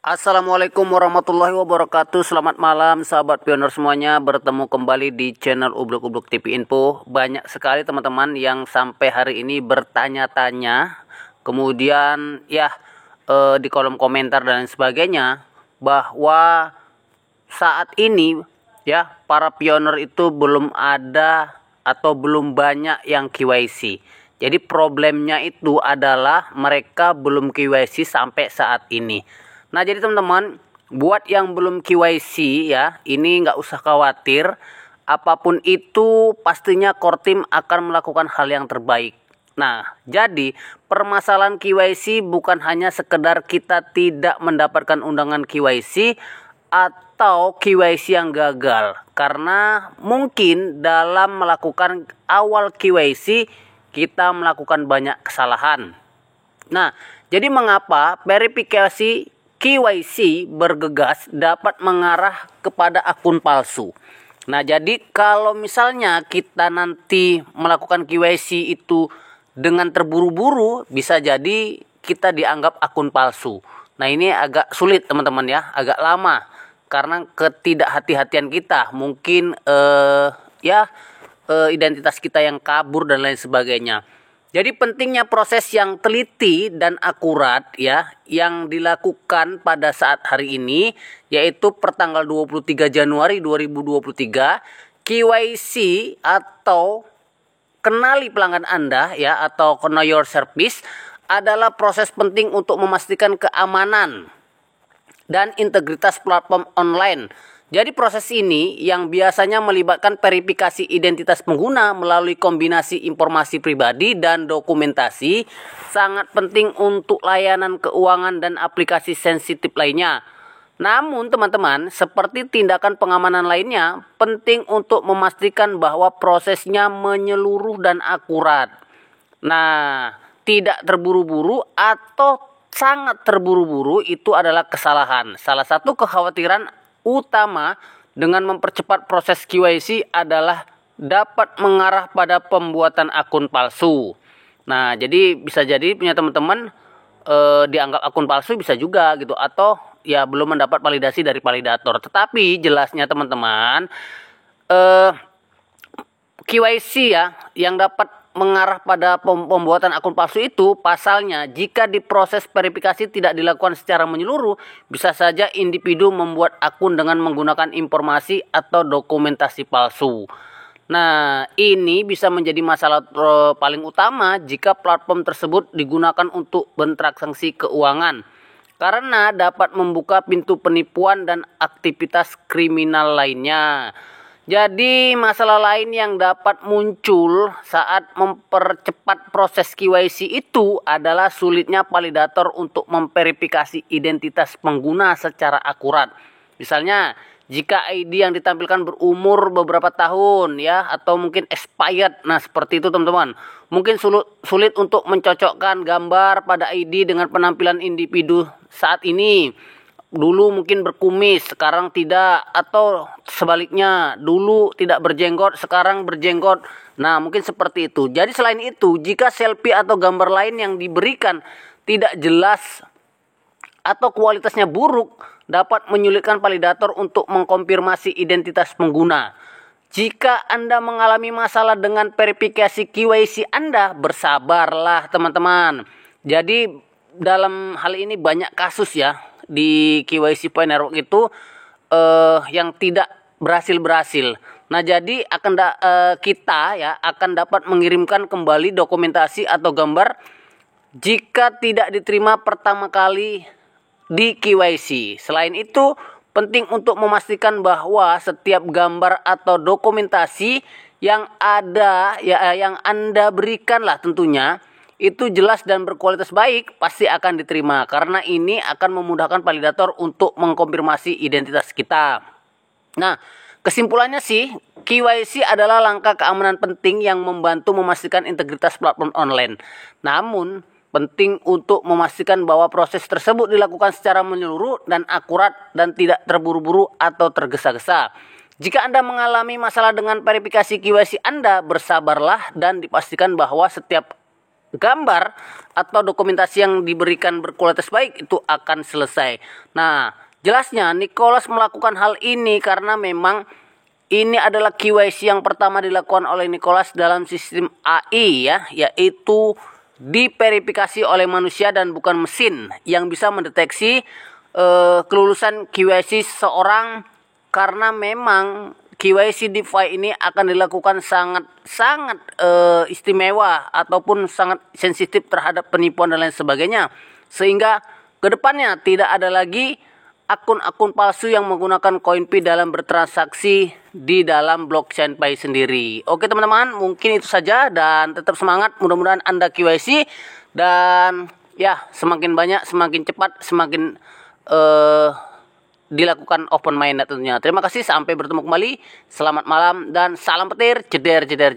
Assalamualaikum warahmatullahi wabarakatuh. Selamat malam sahabat pionir semuanya. Bertemu kembali di channel Ubluk-Ubluk TV Info. Banyak sekali teman-teman yang sampai hari ini bertanya-tanya. Kemudian di kolom komentar dan lain sebagainya, bahwa saat ini para pionir itu belum ada atau belum banyak yang KYC. Jadi problemnya itu adalah mereka belum KYC sampai saat ini. Nah, jadi teman-teman, buat yang belum KYC ini nggak usah khawatir. Apapun itu pastinya Kortim akan melakukan hal yang terbaik. Nah, jadi permasalahan KYC bukan hanya sekedar kita tidak mendapatkan undangan KYC atau KYC yang gagal. Karena mungkin dalam melakukan awal KYC kita melakukan banyak kesalahan. Nah, jadi mengapa verifikasi KYC bergegas dapat mengarah kepada akun palsu. Nah, jadi kalau misalnya kita nanti melakukan KYC itu dengan terburu-buru, bisa jadi kita dianggap akun palsu. Nah, ini agak sulit teman-teman agak lama karena ketidakhati-hatian kita. Mungkin identitas kita yang kabur dan lain sebagainya. Jadi pentingnya proses yang teliti dan akurat yang dilakukan pada saat hari ini, yaitu pertanggal 23 Januari 2023, KYC atau kenali pelanggan Anda atau Know Your Service adalah proses penting untuk memastikan keamanan dan integritas platform online. Jadi proses ini yang biasanya melibatkan verifikasi identitas pengguna melalui kombinasi informasi pribadi dan dokumentasi sangat penting untuk layanan keuangan dan aplikasi sensitif lainnya. Namun teman-teman, seperti tindakan pengamanan lainnya, penting untuk memastikan bahwa prosesnya menyeluruh dan akurat. Nah, tidak terburu-buru atau sangat terburu-buru itu adalah kesalahan. Salah satu kekhawatiran utama dengan mempercepat proses KYC adalah dapat mengarah pada pembuatan akun palsu. Nah, jadi bisa jadi punya teman-teman dianggap akun palsu bisa juga gitu, atau belum mendapat validasi dari validator. Tetapi jelasnya teman-teman, KYC yang dapat mengarah pada pembuatan akun palsu itu pasalnya jika diproses verifikasi tidak dilakukan secara menyeluruh, bisa saja individu membuat akun dengan menggunakan informasi atau dokumentasi palsu. Nah, ini bisa menjadi masalah paling utama jika platform tersebut digunakan untuk bertransaksi keuangan, karena dapat membuka pintu penipuan dan aktivitas kriminal lainnya. Jadi masalah lain yang dapat muncul saat mempercepat proses KYC itu adalah sulitnya validator untuk memverifikasi identitas pengguna secara akurat. Misalnya, jika ID yang ditampilkan berumur beberapa tahun atau mungkin expired. Nah, seperti itu teman-teman. Mungkin sulit untuk mencocokkan gambar pada ID dengan penampilan individu saat ini. Dulu mungkin berkumis, sekarang tidak, atau sebaliknya, dulu tidak berjenggot, sekarang berjenggot. Nah, mungkin seperti itu. Jadi selain itu, jika selfie atau gambar lain yang diberikan tidak jelas atau kualitasnya buruk, dapat menyulitkan validator untuk mengkonfirmasi identitas pengguna. Jika Anda mengalami masalah dengan verifikasi KYC Anda, bersabarlah teman-teman. Jadi dalam hal ini banyak kasus di KYC Point Network itu yang tidak berhasil. Nah, jadi kita akan dapat mengirimkan kembali dokumentasi atau gambar jika tidak diterima pertama kali di KYC. Selain itu, penting untuk memastikan bahwa setiap gambar atau dokumentasi yang ada yang Anda berikan tentunya itu jelas dan berkualitas baik, pasti akan diterima. Karena ini akan memudahkan validator untuk mengkonfirmasi identitas kita. Nah, kesimpulannya sih, KYC adalah langkah keamanan penting yang membantu memastikan integritas platform online. Namun, penting untuk memastikan bahwa proses tersebut dilakukan secara menyeluruh dan akurat dan tidak terburu-buru atau tergesa-gesa. Jika Anda mengalami masalah dengan verifikasi KYC Anda, bersabarlah dan dipastikan bahwa setiap gambar atau dokumentasi yang diberikan berkualitas baik itu akan selesai. Nah, jelasnya Nicholas melakukan hal ini karena memang ini adalah KYC yang pertama dilakukan oleh Nicholas dalam sistem AI ya, yaitu diverifikasi oleh manusia dan bukan mesin yang bisa mendeteksi kelulusan KYC seseorang, karena memang KYC DeFi ini akan dilakukan sangat istimewa ataupun sangat sensitif terhadap penipuan dan lain sebagainya, sehingga kedepannya tidak ada lagi akun-akun palsu yang menggunakan CoinPay dalam bertransaksi di dalam blockchain Pi sendiri. Oke teman-teman, mungkin itu saja dan tetap semangat, mudah-mudahan Anda KYC dan ya semakin banyak, semakin cepat, semakin dilakukan open minded tentunya. Terima kasih, sampai bertemu kembali. Selamat malam dan salam petir, jeder.